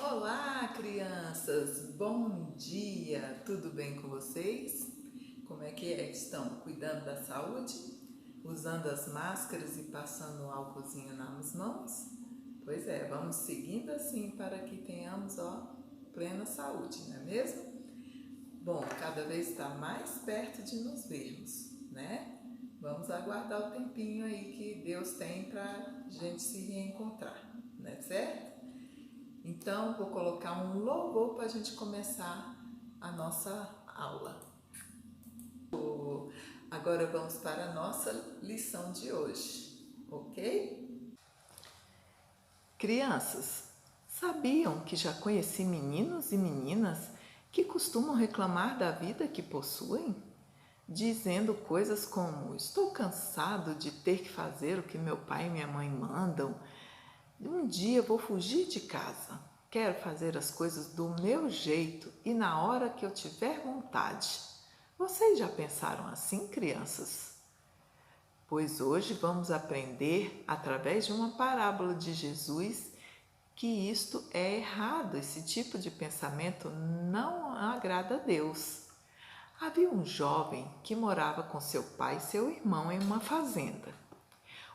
Olá, crianças! Bom dia! Tudo bem com vocês? Como é que estão? Cuidando da saúde? Usando as máscaras e passando um álcoolzinho nas mãos? Pois é, vamos seguindo assim para que tenhamos, plena saúde, não é mesmo? Bom, cada vez está mais perto de nos vermos, né? Vamos aguardar o tempinho aí que Deus tem para a gente se reencontrar, não é certo? Então, vou colocar um louvor para a gente começar a nossa aula. Agora vamos para a nossa lição de hoje, ok? Crianças, sabiam que já conheci meninos e meninas que costumam reclamar da vida que possuem? Dizendo coisas como: estou cansado de ter que fazer o que meu pai e minha mãe mandam. Um dia vou fugir de casa. Quero fazer as coisas do meu jeito e na hora que eu tiver vontade. Vocês já pensaram assim, crianças? Pois hoje vamos aprender, através de uma parábola de Jesus, que isto é errado, esse tipo de pensamento não agrada a Deus. Havia um jovem que morava com seu pai e seu irmão em uma fazenda.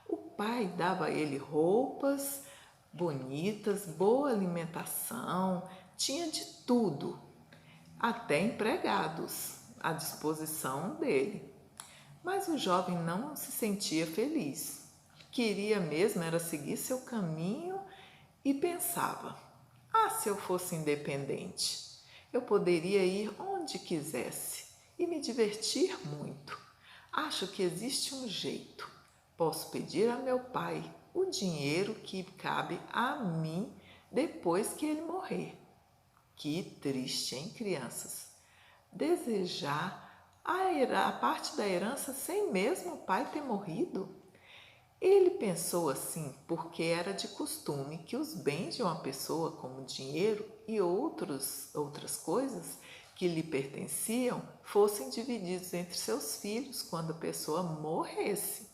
O pai dava a ele roupas bonitas, boa alimentação, tinha de tudo, até empregados à disposição dele. Mas o jovem não se sentia feliz. Queria mesmo era seguir seu caminho e pensava: se eu fosse independente, eu poderia ir onde quisesse e me divertir muito. Acho que existe um jeito. Posso pedir a meu pai o dinheiro que cabe a mim depois que ele morrer. Que triste, hein, crianças? Desejar a parte da herança sem mesmo o pai ter morrido? Ele pensou assim porque era de costume que os bens de uma pessoa, como dinheiro e outras coisas que lhe pertenciam, fossem divididos entre seus filhos quando a pessoa morresse.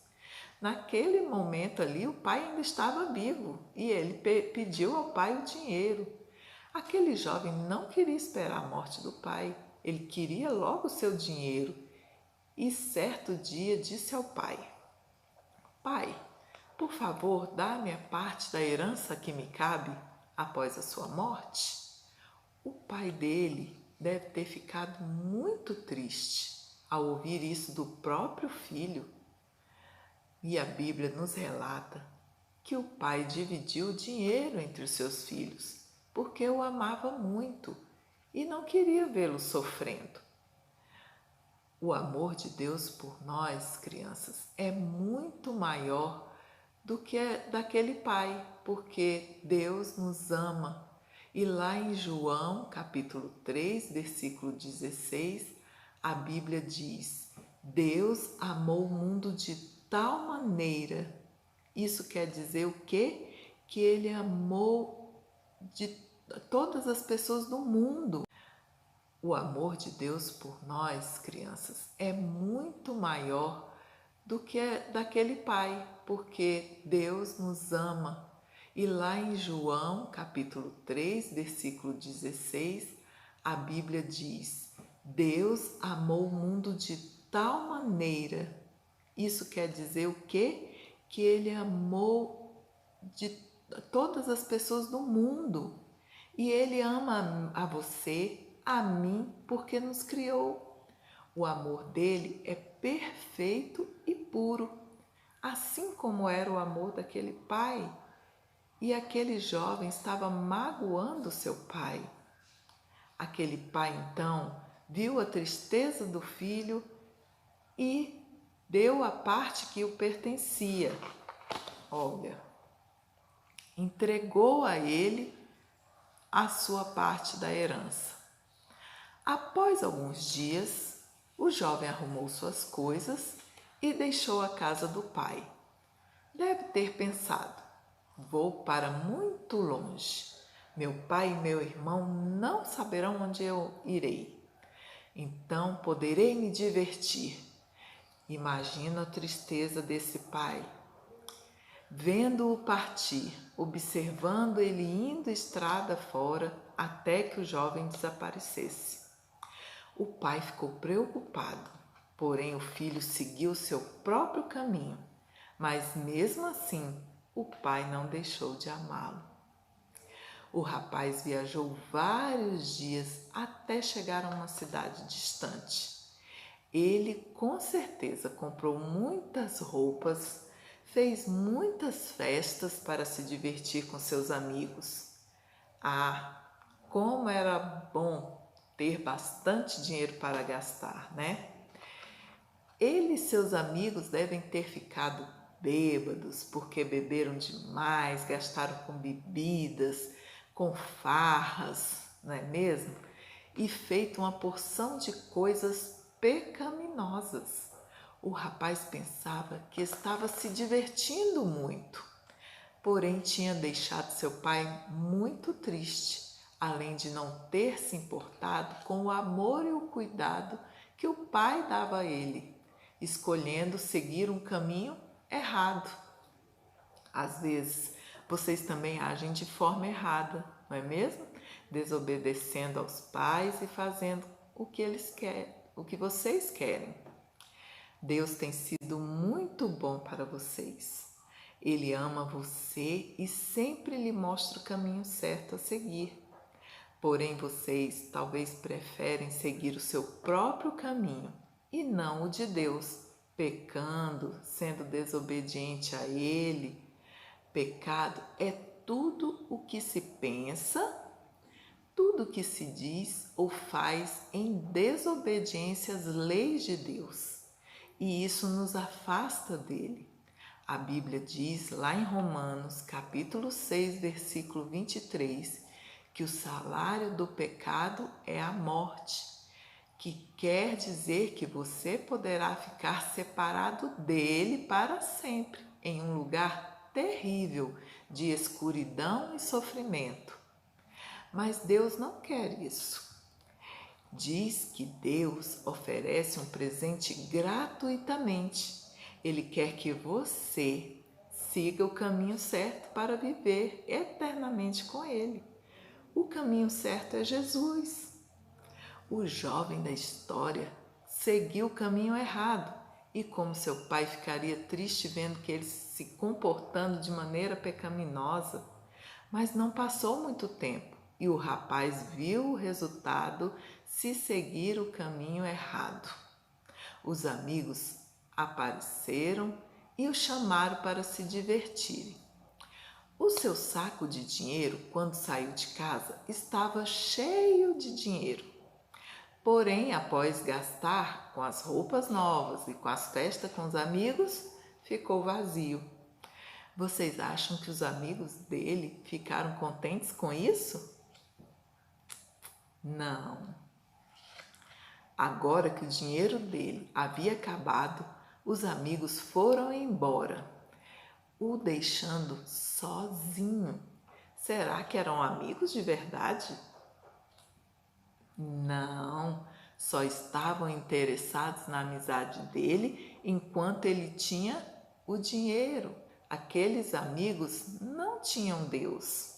Naquele momento ali, o pai ainda estava vivo e ele pediu ao pai o dinheiro. Aquele jovem não queria esperar a morte do pai, ele queria logo o seu dinheiro e certo dia disse ao pai: Pai, por favor, dá-me a parte da herança que me cabe após a sua morte. O pai dele deve ter ficado muito triste ao ouvir isso do próprio filho. E a Bíblia nos relata que o pai dividiu o dinheiro entre os seus filhos, porque o amava muito e não queria vê-lo sofrendo. O amor de Deus por nós, crianças, é muito maior do que daquele pai, porque Deus nos ama. E lá em João, capítulo 3, versículo 16, a Bíblia diz: Deus amou o mundo de tal maneira. Isso quer dizer o quê? Que ele amou de todas as pessoas do mundo. O amor de Deus por nós, crianças, é muito maior do que daquele pai, porque Deus nos ama. E lá em João, capítulo 3, versículo 16, a Bíblia diz: Deus amou o mundo de tal maneira. Isso quer dizer o quê? Que ele amou de todas as pessoas do mundo. E ele ama a você, a mim, porque nos criou. O amor dele é perfeito e puro, assim como era o amor daquele pai. E aquele jovem estava magoando seu pai. Aquele pai, então, viu a tristeza do filho e deu a parte que o pertencia. Olha, entregou a ele a sua parte da herança. Após alguns dias, o jovem arrumou suas coisas e deixou a casa do pai. Deve ter pensado: vou para muito longe. Meu pai e meu irmão não saberão onde eu irei. Então poderei me divertir. Imagina a tristeza desse pai. Vendo-o partir, observando ele indo estrada fora até que o jovem desaparecesse. O pai ficou preocupado, porém o filho seguiu seu próprio caminho, mas mesmo assim o pai não deixou de amá-lo. O rapaz viajou vários dias até chegar a uma cidade distante. Ele com certeza comprou muitas roupas, fez muitas festas para se divertir com seus amigos. Ah, como era bom ter bastante dinheiro para gastar, né? Ele e seus amigos devem ter ficado bêbados porque beberam demais, gastaram com bebidas, com farras, não é mesmo? E feito uma porção de coisas pecaminosas. O rapaz pensava que estava se divertindo muito, porém tinha deixado seu pai muito triste, além de não ter se importado com o amor e o cuidado que o pai dava a ele, escolhendo seguir um caminho errado. Às vezes, vocês também agem de forma errada, não é mesmo? Desobedecendo aos pais e fazendo o que eles querem, o que vocês querem. Deus tem sido muito bom para vocês. Ele ama você e sempre lhe mostra o caminho certo a seguir. Porém, vocês talvez preferem seguir o seu próprio caminho e não o de Deus, pecando, sendo desobediente a Ele. Pecado é tudo o que se pensa, tudo o que se diz ou faz em desobediência às leis de Deus. E isso nos afasta dele. A Bíblia diz lá em Romanos, capítulo 6, versículo 23, que o salário do pecado é a morte, que quer dizer que você poderá ficar separado dele para sempre, em um lugar terrível de escuridão e sofrimento. Mas Deus não quer isso. Diz que Deus oferece um presente gratuitamente. Ele quer que você siga o caminho certo para viver eternamente com Ele. O caminho certo é Jesus. O jovem da história seguiu o caminho errado e como seu pai ficaria triste vendo que ele se comportando de maneira pecaminosa. Mas não passou muito tempo e o rapaz viu o resultado se seguir o caminho errado. Os amigos apareceram e o chamaram para se divertirem. O seu saco de dinheiro, quando saiu de casa, estava cheio de dinheiro. Porém, após gastar com as roupas novas e com as festas com os amigos, ficou vazio. Vocês acham que os amigos dele ficaram contentes com isso? Não. Agora que o dinheiro dele havia acabado, os amigos foram embora, o deixando sozinho. Será que eram amigos de verdade? Não, só estavam interessados na amizade dele enquanto ele tinha o dinheiro. Aqueles amigos não tinham Deus.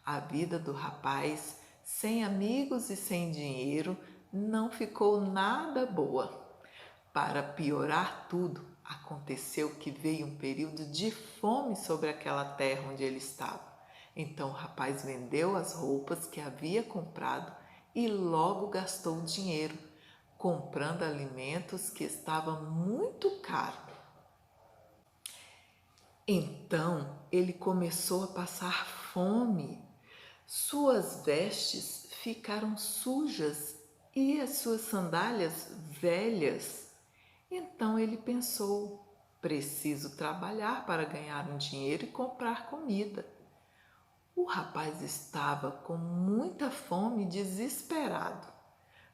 A vida do rapaz, sem amigos e sem dinheiro, não ficou nada boa. Para piorar tudo, aconteceu que veio um período de fome sobre aquela terra onde ele estava. Então o rapaz vendeu as roupas que havia comprado e logo gastou o dinheiro, comprando alimentos que estavam muito caros. Então ele começou a passar fome. Suas vestes ficaram sujas e as suas sandálias velhas. Então ele pensou: preciso trabalhar para ganhar um dinheiro e comprar comida. O rapaz estava com muita fome e desesperado,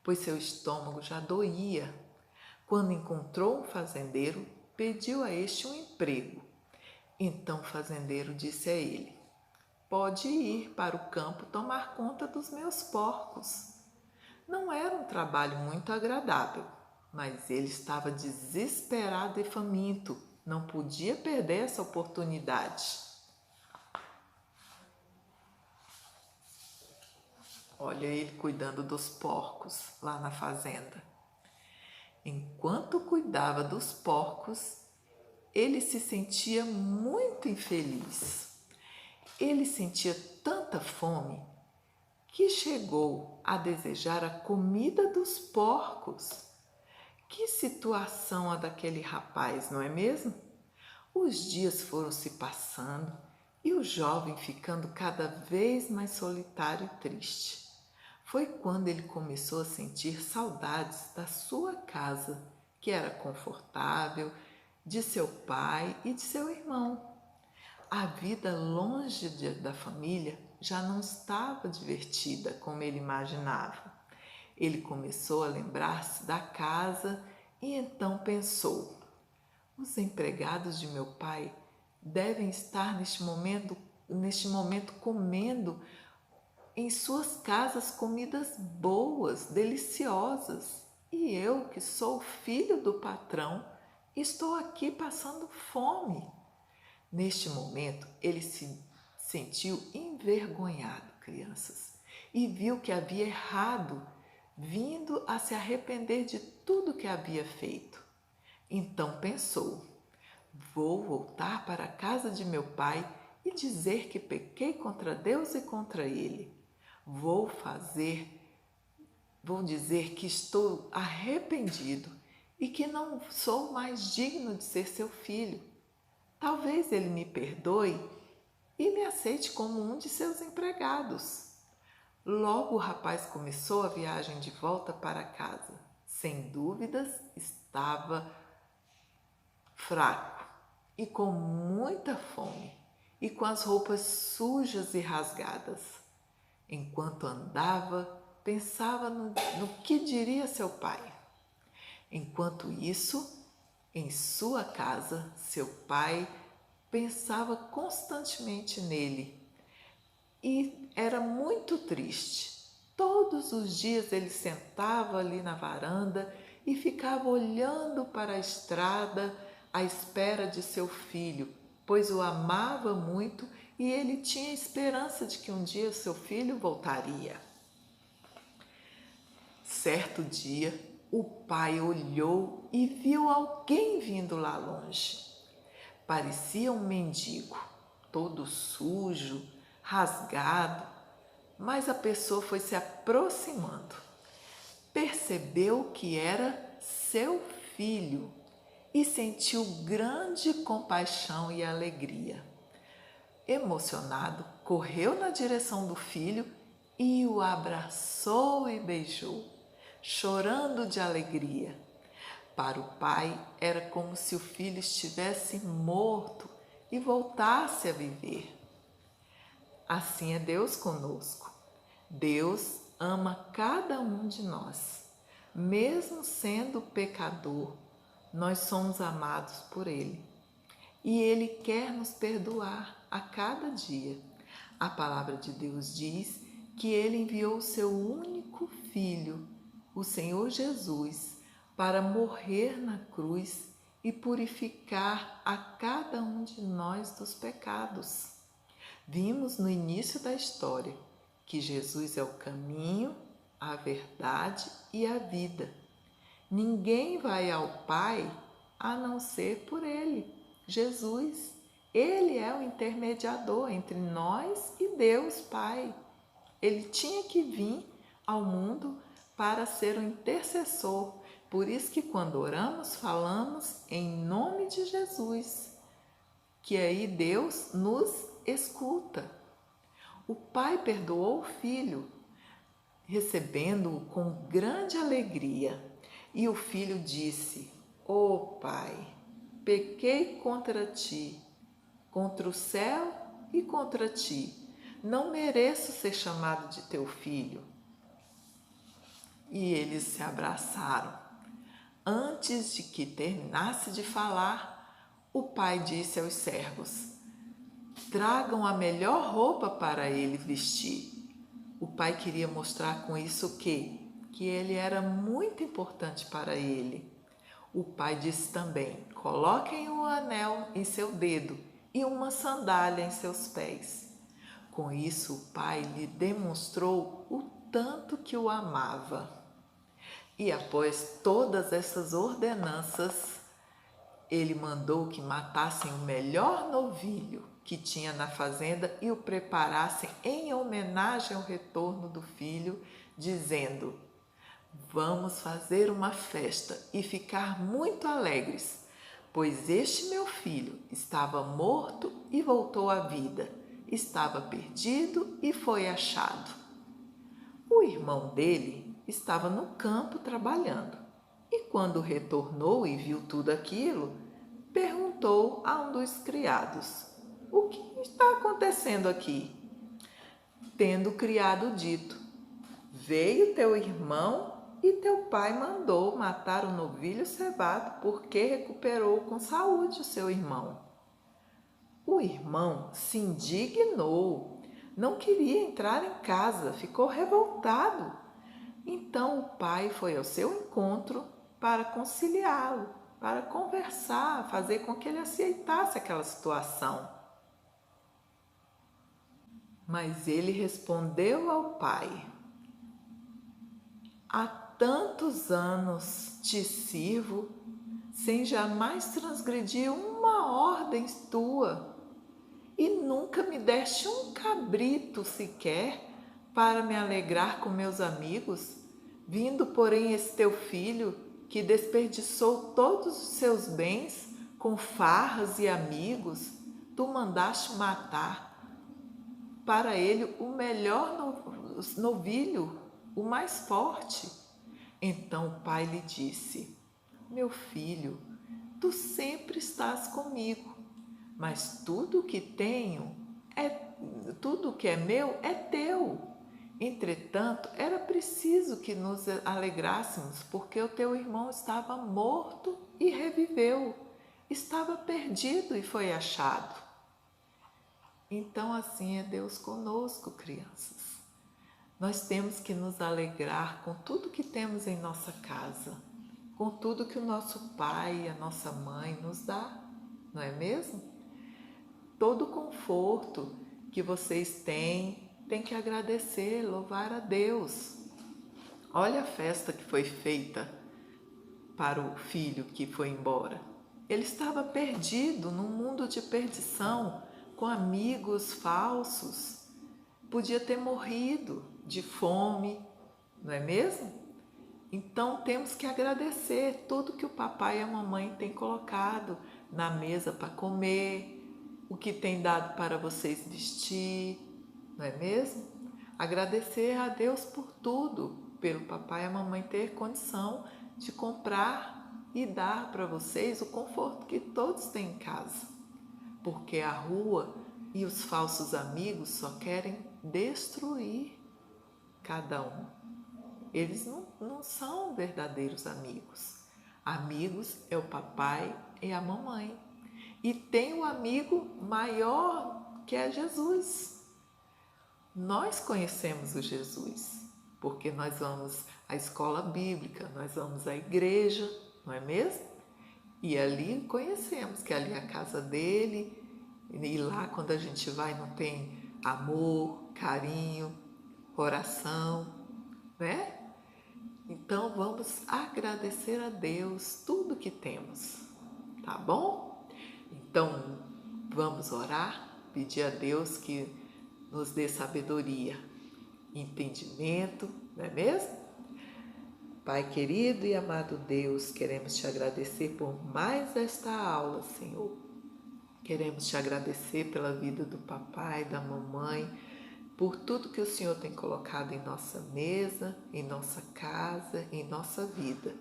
pois seu estômago já doía. Quando encontrou um fazendeiro, pediu a este um emprego. Então o fazendeiro disse a ele: pode ir para o campo tomar conta dos meus porcos. Não era um trabalho muito agradável, mas ele estava desesperado e faminto, Não podia perder essa oportunidade. Olha ele cuidando dos porcos lá na fazenda. Enquanto cuidava dos porcos, ele se sentia muito infeliz. Ele sentia tanta fome que chegou a desejar a comida dos porcos. Que situação a daquele rapaz, não é mesmo? Os dias foram se passando e o jovem ficando cada vez mais solitário e triste. Foi quando ele começou a sentir saudades da sua casa, que era confortável, de seu pai e de seu irmão. A vida longe da família já não estava divertida como ele imaginava. Ele começou a lembrar-se da casa e então pensou: os empregados de meu pai devem estar neste momento comendo em suas casas comidas boas, deliciosas. E eu, que sou filho do patrão, estou aqui passando fome. Neste momento, ele se sentiu envergonhado, crianças, e viu que havia errado, vindo a se arrepender de tudo que havia feito. Então pensou: vou voltar para a casa de meu pai e dizer que pequei contra Deus e contra ele. Vou dizer que estou arrependido e que não sou mais digno de ser seu filho. Talvez ele me perdoe e me aceite como um de seus empregados. Logo o rapaz começou a viagem de volta para casa. Sem dúvidas, estava fraco e com muita fome e com as roupas sujas e rasgadas. Enquanto andava, pensava no que diria seu pai. Enquanto isso, em sua casa, seu pai pensava constantemente nele e era muito triste. Todos os dias ele sentava ali na varanda e ficava olhando para a estrada à espera de seu filho, pois o amava muito e ele tinha esperança de que um dia seu filho voltaria. Certo dia, o pai olhou e viu alguém vindo lá longe. Parecia um mendigo, todo sujo, rasgado, mas a pessoa foi se aproximando. Percebeu que era seu filho e sentiu grande compaixão e alegria. Emocionado, correu na direção do filho e o abraçou e beijou, chorando de alegria. Para o pai, era como se o filho estivesse morto e voltasse a viver. Assim é Deus conosco. Deus ama cada um de nós. Mesmo sendo pecador, nós somos amados por Ele. E Ele quer nos perdoar a cada dia. A palavra de Deus diz que Ele enviou o seu único Filho, o Senhor Jesus, para morrer na cruz e purificar a cada um de nós dos pecados. Vimos no início da história que Jesus é o caminho, a verdade e a vida. Ninguém vai ao Pai a não ser por Ele, Jesus. Ele é o intermediador entre nós e Deus Pai. Ele tinha que vir ao mundo para ser o intercessor. Por isso que quando oramos, falamos em nome de Jesus, que aí Deus nos escuta. O pai perdoou o filho, recebendo-o com grande alegria. E o filho disse: ó pai, pequei contra ti, contra o céu e contra ti. Não mereço ser chamado de teu filho. E eles se abraçaram. Antes de que terminasse de falar, o pai disse aos servos: tragam a melhor roupa para ele vestir. O pai queria mostrar com isso que ele era muito importante para ele. O pai disse também: coloquem um anel em seu dedo e uma sandália em seus pés. Com isso, o pai lhe demonstrou o tanto que o amava. E após todas essas ordenanças, ele mandou que matassem o melhor novilho que tinha na fazenda e o preparassem em homenagem ao retorno do filho, dizendo: vamos fazer uma festa e ficar muito alegres, pois este meu filho estava morto e voltou à vida, estava perdido e foi achado. O irmão dele estava no campo trabalhando e, quando retornou e viu tudo aquilo, perguntou a um dos criados: o que está acontecendo aqui? Tendo o criado dito: veio teu irmão e teu pai mandou matar o novilho cevado porque recuperou com saúde o seu irmão. O irmão se indignou, não queria entrar em casa, ficou revoltado. Então o pai foi ao seu encontro para conciliá-lo, para conversar, fazer com que ele aceitasse aquela situação. Mas ele respondeu ao pai: há tantos anos te sirvo, sem jamais transgredir uma ordem tua, e nunca me deste um cabrito sequer para me alegrar com meus amigos, vindo, porém, esse teu filho, que desperdiçou todos os seus bens com farras e amigos, tu mandaste matar para ele o melhor novilho, o mais forte. Então o pai lhe disse: meu filho, tu sempre estás comigo, mas tudo que é meu é teu. Entretanto, era preciso que nos alegrássemos, porque o teu irmão estava morto e reviveu, estava perdido e foi achado. Então, assim é Deus conosco, crianças. Nós temos que nos alegrar com tudo que temos em nossa casa, com tudo que o nosso pai e a nossa mãe nos dá, não é mesmo? Todo o conforto que vocês têm, tem que agradecer, louvar a Deus. Olha a festa que foi feita para o filho que foi embora. Ele estava perdido num mundo de perdição, com amigos falsos. Podia ter morrido de fome, não é mesmo? Então temos que agradecer tudo que o papai e a mamãe têm colocado na mesa para comer, o que tem dado para vocês vestir, não é mesmo? Agradecer a Deus por tudo, pelo papai e a mamãe ter condição de comprar e dar para vocês o conforto que todos têm em casa. Porque a rua e os falsos amigos só querem destruir cada um. Eles não são verdadeiros amigos. Amigos é o papai e a mamãe. E tem um amigo maior que é Jesus. Nós conhecemos o Jesus, porque nós vamos à escola bíblica, nós vamos à igreja, não é mesmo? E ali conhecemos que ali é a casa dele, e lá quando a gente vai não tem amor, carinho, oração, né? Então vamos agradecer a Deus tudo que temos, tá bom? Então vamos orar, pedir a Deus que nos dê sabedoria, entendimento, não é mesmo? Pai querido e amado Deus, queremos te agradecer por mais esta aula, Senhor. Queremos te agradecer pela vida do papai, da mamãe, por tudo que o Senhor tem colocado em nossa mesa, em nossa casa, em nossa vida.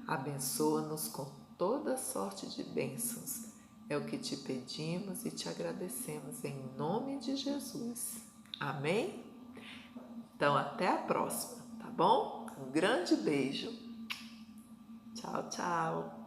Abençoa-nos com toda sorte de bênçãos. É o que te pedimos e te agradecemos em nome de Jesus. Amém? Então, até a próxima, tá bom? Um grande beijo. Tchau, tchau.